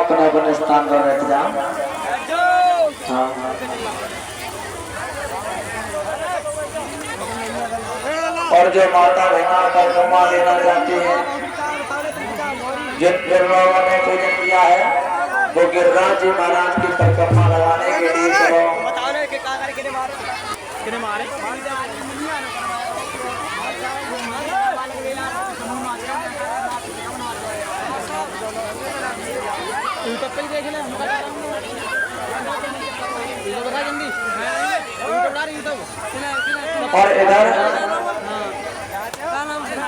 अपने अपने स्थान पर बैठ जाओ। हाँ और जो माता बहना परिक्रमा देना चाहती है, जिन गिरलों ने पूजन किया है वो गिरिराज जी महाराज की परिक्रमा लगाने के लिए चलो। और इधर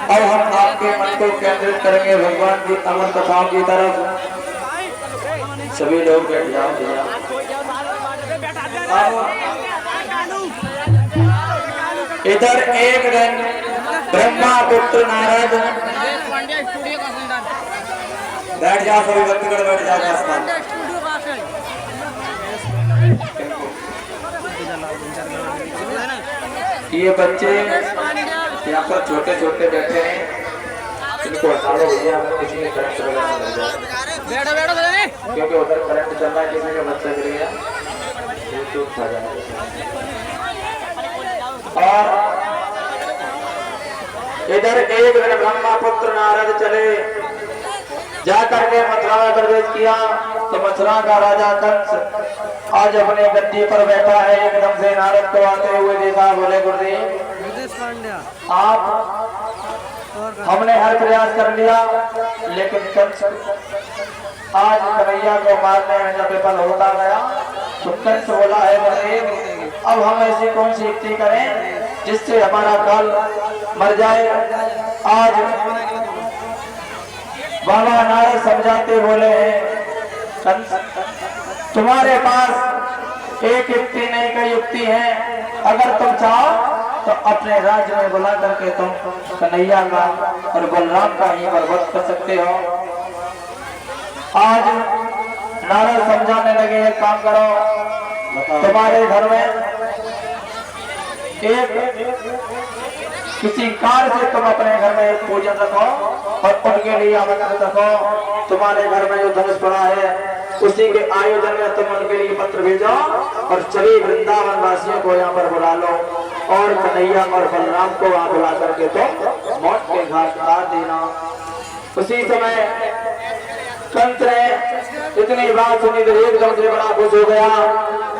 अब हम आपके मन को केंद्रित करेंगे भगवान की अमर कथाओं की तरफ। सभी लोग बैठ जाओ भैया। इधर एक दिन ब्रह्मा पुत्र नारद, बैठ जाओ सभी व्यक्तिगत बैठ जाओ। ये बच्चे यहाँ पर छोटे छोटे बैठे हैं, इनको हटा लो भैया, किसी ने करंट क्योंकि उधर करंट चल रहा है, किसी का बच्चा गिर गया यूट्यूब खा जाएगा। और इधर एक दिन ब्रह्मा पुत्र नारद चले, जाकर के मथुरा में प्रवेश किया तो मथुरा का राजा कंस आज अपने गद्दी पर बैठा है। एकदम से नारद को आते हुए देखा, बोले गुरुदेव आप, हमने हर प्रयास कर लिया लेकिन कंस आज कन्हैया को मारने में जब विफल होता गया तो कंस बोला है गुरुदेव अब हम ऐसी कौन सी युक्ति करें जिससे हमारा काल मर जाए। आज बाबा नारद समझाते बोले हैं कंस तुम्हारे पास एक युक्ति नहीं, कई युक्ति है। अगर तुम चाहो तो अपने राज्य में बुला करके तुम कन्हैया का और बलराम का ही वध कर सकते हो। आज नारद समझाने लगे, एक काम करो, तुम्हारे घर में एक किसी कार्य से तुम अपने घर में एक पूजन रखो और उनके लिए आमंत्रण रखो। तुम्हारे घर में जो धनुष पड़ा है उसी के आयोजन में तुम उनके लिए पत्र भेजो और सभी वृंदावन वासियों को यहाँ पर बुला लो और कन्हैया और बलराम को वहाँ बुला करके तुम मौत के घाट उतार देना। उसी समय कंस ने इतनी बात सुनी तो एकदम से बड़ा खुश हो गया।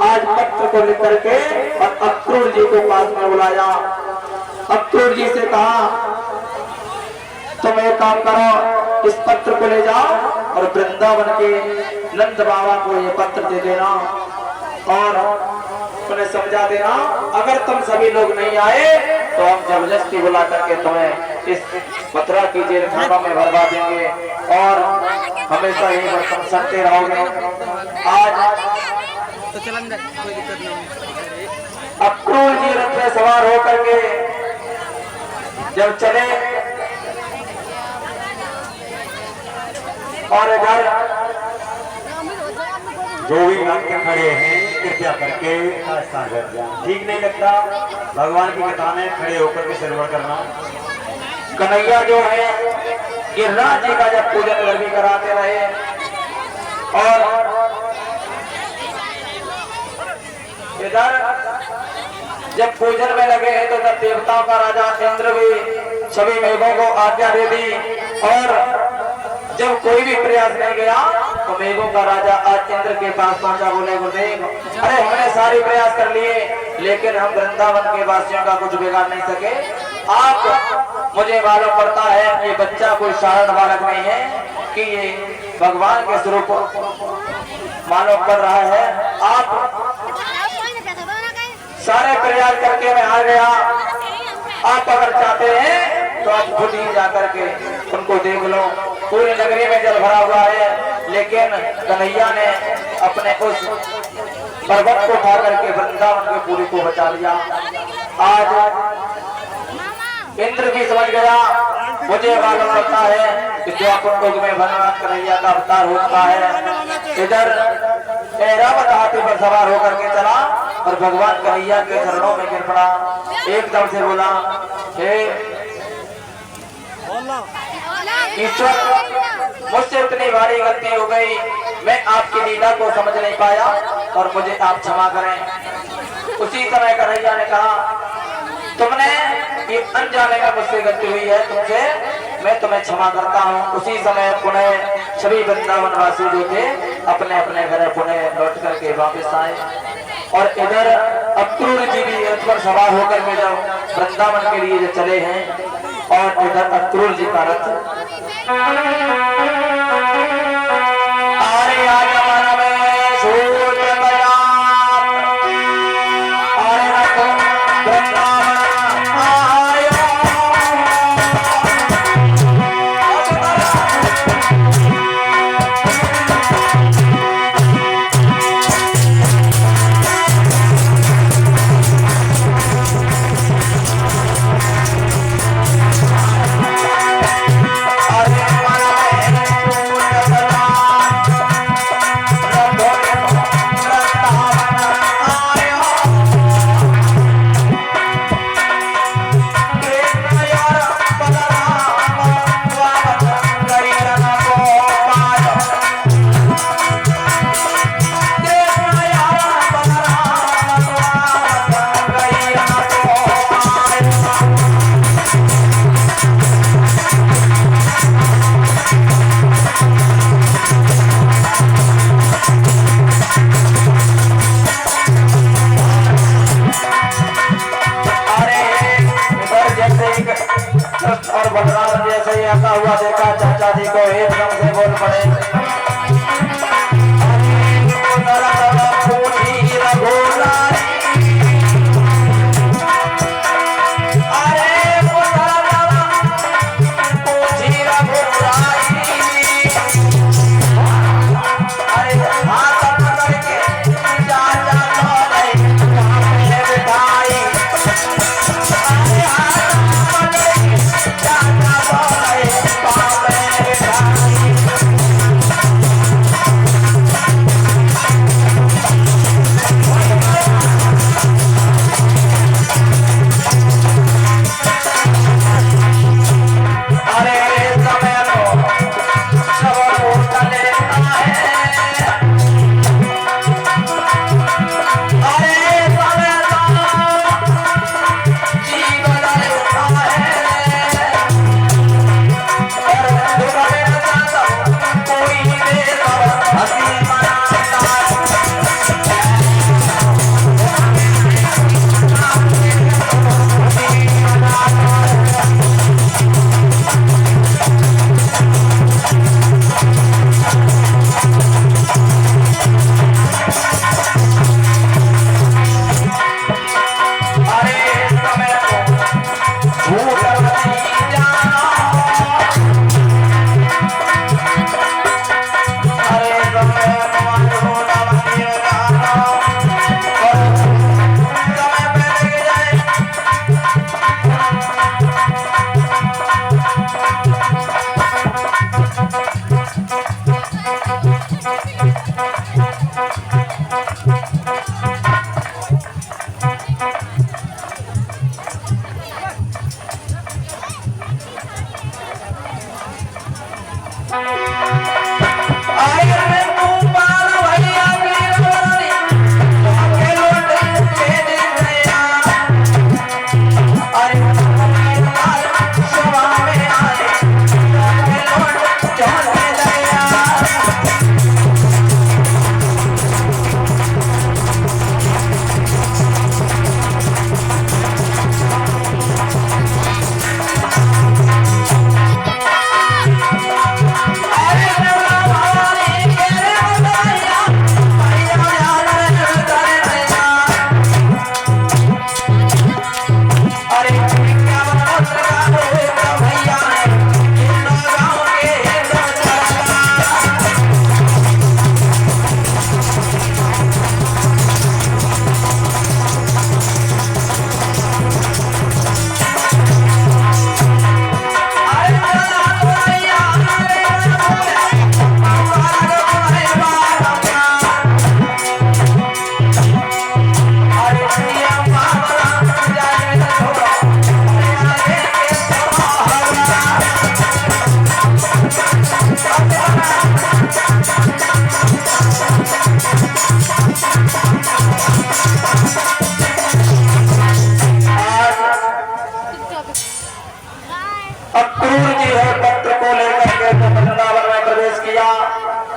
आज पत्र को लिख करके और अक्रूर जी को पास में बुलाया। अक्रूर जी से कहा तुम एक काम करो, इस पत्र को ले जाओ और वृंदावन के नंद बाबा को ये पत्र दे देना और उन्हें समझा देना अगर तुम सभी लोग नहीं आए तो हम जबरदस्ती बुला करके तुम्हें इस मथुरा की जेल खाना में भरवा देंगे और हमेशा यहीं पर तुम सड़ते रहोगे। आज तो कोई दिक्कत नहीं। अक्रूर जी रथ में सवार होकर के जब चले और इधर जो भी भक्त खड़े हैं कृपया करके ठीक नहीं लगता भगवान की कथा में खड़े होकर के सर्वर करना। कन्हैया जो है गिरिराज जी का जब पूजन भी कराते रहे और इधर जब पूजन में लगे हैं तो जब देवताओं का राजा इंद्र भी सभी मेघों को आज्ञा दे दी और जब कोई भी प्रयास नहीं गया तो मेघों का राजा आज इंद्र के पास पहुंचा। बोले गुरुदेव अरे हमने सारे प्रयास कर लिए लेकिन हम वृंदावन के वासियों का कुछ बिगाड़ नहीं सके। आप मुझे मालूम पड़ता है ये बच्चा कोई साधारण बालक नहीं है कि ये भगवान के स्वरूप मालूम पड़ रहा है। आप सारे प्रयास करके मैं हार गया। आप अगर चाहते हैं तो आप खुद ही जाकर के उनको देख लो। पूरी नगरी में जल भरा हुआ है लेकिन कन्हैया ने अपने उस पर्वत को उठा करके वृंदावन के पूरी को बचा लिया। आज इंद्र भी समझ गया, मुझे मालूम पड़ता है कि जो अपन लोग में भगवान कन्हैया का अवतार होता है। इधर ऐरावत हाथी पर सवार होकर के चला और भगवान कन्हैया के चरणों में गिर पड़ा। एकदम से बोला, हे ईश्वर मुझसे इतनी भारी गलती हो गई, मैं आपकी लीला को समझ नहीं पाया और मुझे आप क्षमा करें। उसी समय कन्हैया ने कहा, तुमने ये अनजाने में मुझसे गलती हुई है, तुमसे मैं तुम्हें क्षमा करता हूँ। उसी समय पुनः सभी वृंदावनवासी जो थे अपने अपने घर पुनः लौट करके वापस आए और इधर अक्रूर जी भी रथ पर सवार होकर के जब वृंदावन के लिए जो चले हैं और इधर अक्रूर जी का रथ अरे आज मन में सोच गया, अरे रथ वृंदावन आयो। और बलराम जैसे ही आता हुआ देखा चाचा जी को एकदम से बोल पड़े,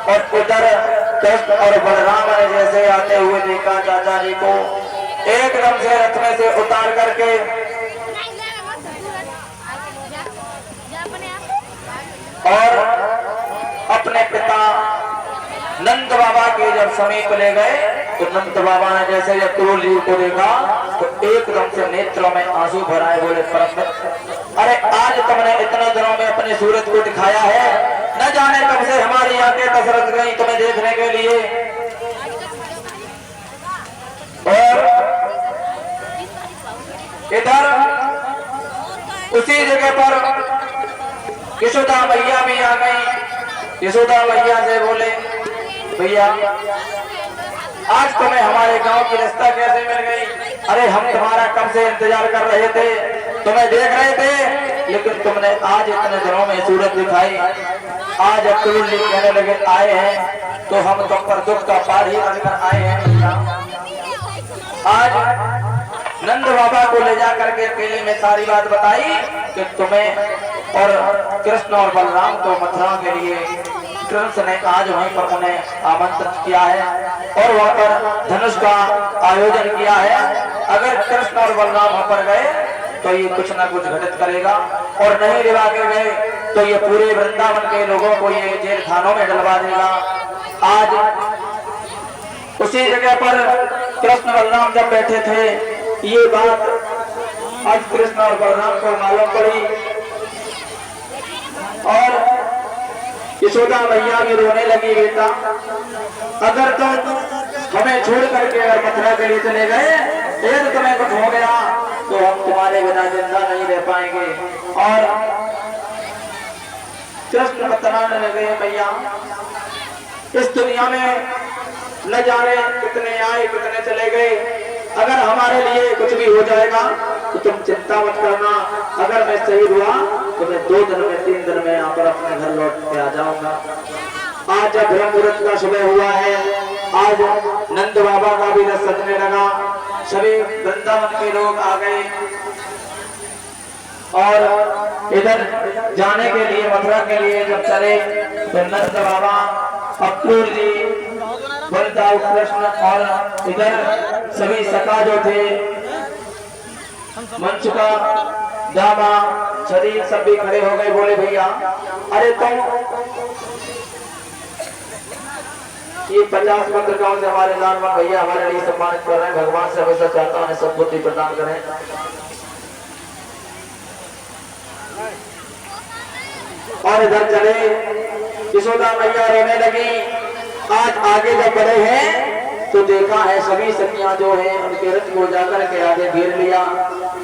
और उधर कृष्ण और बलराम ने जैसे आते हुए देखा चाचा जी को, एकदम से रथ में से उतार करके और अपने पिता नंद बाबा के जब समीप ले गए तो नंद बाबा ने जैसे जब क्रूर जी को देखा तो एकदम से नेत्रों में आंसू भराए, बोले परम, अरे आज तुमने इतने दिनों में अपने सूरज को दिखाया है, न जाने कब से हमारी आंखें कसरत गई तुम्हें देखने के लिए। और इधर उसी जगह पर यशोदा मैया भी आ गई। यशोदा मैया से बोले, भैया आज तुम्हें हमारे गांव की रास्ता कैसे मिल गई? अरे हम तुम्हारा कब से इंतजार कर रहे थे, तुम्हें देख रहे थे, लेकिन तुमने आज इतने दिनों में सूरत दिखाई। आज अक्रूर जी कहने लगे आए हैं तो हम तुम पर दुख का पार ही बनकर आए हैं। आज नंद बाबा को ले जा करके अकेले में सारी बात बताई कि तुम्हें और कृष्ण और बलराम को मथुरा के लिए कृष्ण ने आज वहीं पर उन्हें आमंत्रित किया है और वहां पर धनुष का आयोजन किया है। अगर कृष्ण और बलराम वहां पर गए तो ये कुछ ना कुछ घटित करेगा, और नहीं रिवा के गए तो ये पूरे वृंदावन के लोगों को ये जेल खानों में डलवा देगा। आज उसी जगह पर कृष्ण बलराम जब बैठे थे, ये बात आज कृष्ण और बलराम को मालूम पड़ी और यशोदा मैया भी रोने लगी, बेटा अगर तुम हमें छोड़ करके अगर मथुरा के लिए चले गए, यदि तुम्हें कुछ हो गया तो हम तुम्हारे बिना जिंदा नहीं रह पाएंगे। और कृष्ण बतलाने लगे, मैया इस दुनिया में न जाने कितने आए कितने चले गए, अगर हमारे लिए कुछ भी हो जाएगा तो तुम चिंता मत करना, अगर मैं शहीद हुआ तो मैं 2 दिन में 3 दिन में यहाँ पर अपने घर लौट के आ जाऊंगा। आज जब ब्रह्म मुहूर्त का सुबह हुआ है, आज नंद बाबा का भी रथ सजने लगा, सभी वृंदावन के लोग आ गए और इधर जाने के लिए मथुरा के लिए जब चले तो नंद बाबा, अक्रूर जी, बलदाऊ कृष्ण और इधर सभी सखा जो थे, मंचुका, दामा, शरीर सब भी खड़े हो गए। बोले भैया अरे तुम ये 50 पत्रकारों से हमारे लालमन भैया हमारे लिए सम्मानित कर रहे हैं, भगवान से हमेशा चाहता हूं सब बुद्धि प्रदान करें। और इधर चले, यशोदा मैया रोने लगी। आज आगे जब बढ़े हैं तो देखा है सभी सखियां जो है उनके रथ को जाकर के आगे घेर लिया।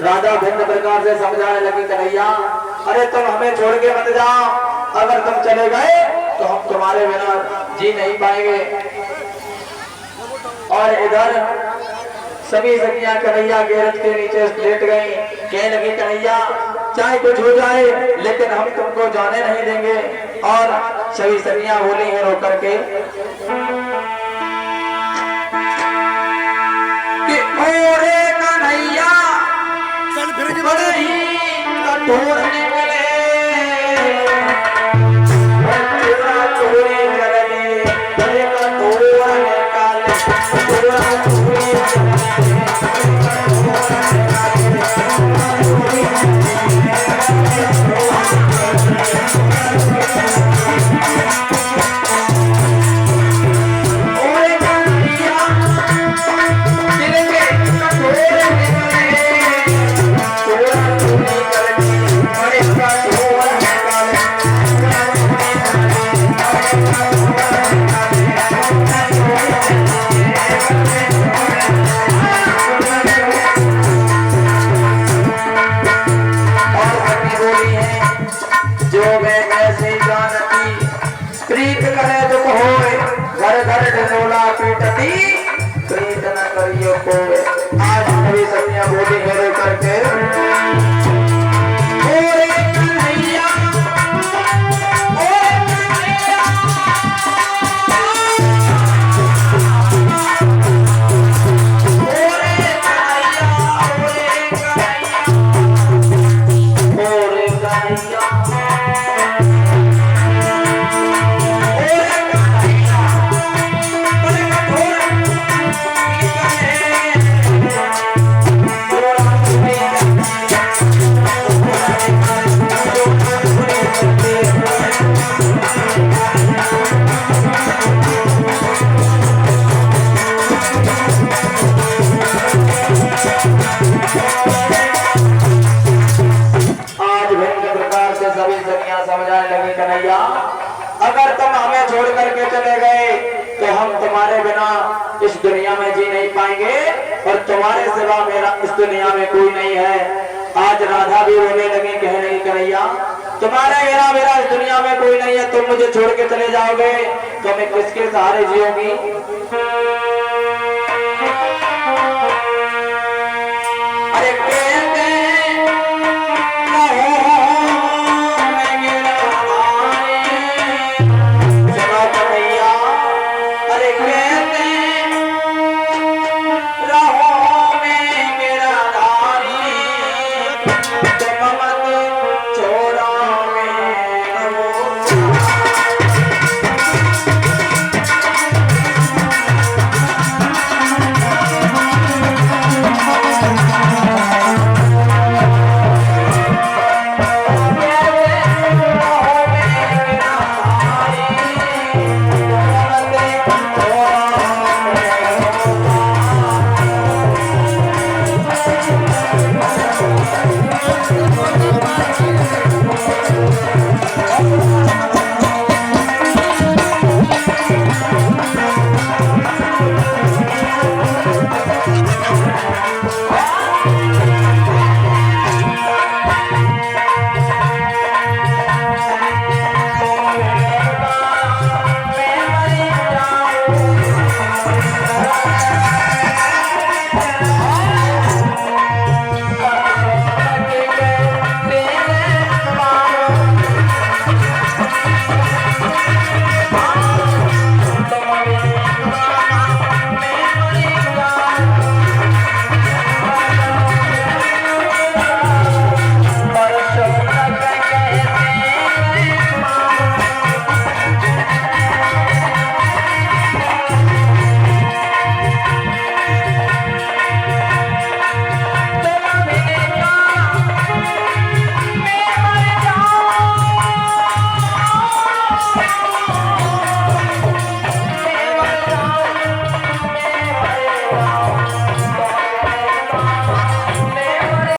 राधा भिन्न प्रकार से समझाने लगी, कन्हैया अरे तुम हमें छोड़ के मत जाओ, अगर तुम चले गए तो हम तुम्हारे बिना जी नहीं पाएंगे। और इधर सभी सखियां कन्हैया के रथ के नीचे लेट गई, कहने लगी कन्हैया चाहे कुछ हो जाए लेकिन हम तुमको जाने नहीं देंगे। और सभी सखियां बोली हैं रो करके कि ओरे कन्हैया बड़े ही कठोर निकले, चोरी करने बड़े कठोर निकाले, कन्हैया, अगर तुम हमें छोड़ करके चले गए तो हम तुम्हारे बिना इस दुनिया में जी नहीं पाएंगे और तुम्हारे सिवा मेरा इस दुनिया में कोई नहीं है। आज राधा भी रोने लगी, कहने लगी कन्हैया तुम्हारे बिना मेरा इस दुनिया में कोई नहीं है, तुम मुझे छोड़ के चले जाओगे तो मैं किसके सहारे जियोगी। अरे कहते सुनो कन्हैया, अरे कहते रहो मैं मेरा धारी, तुम मत छोड़ो मैं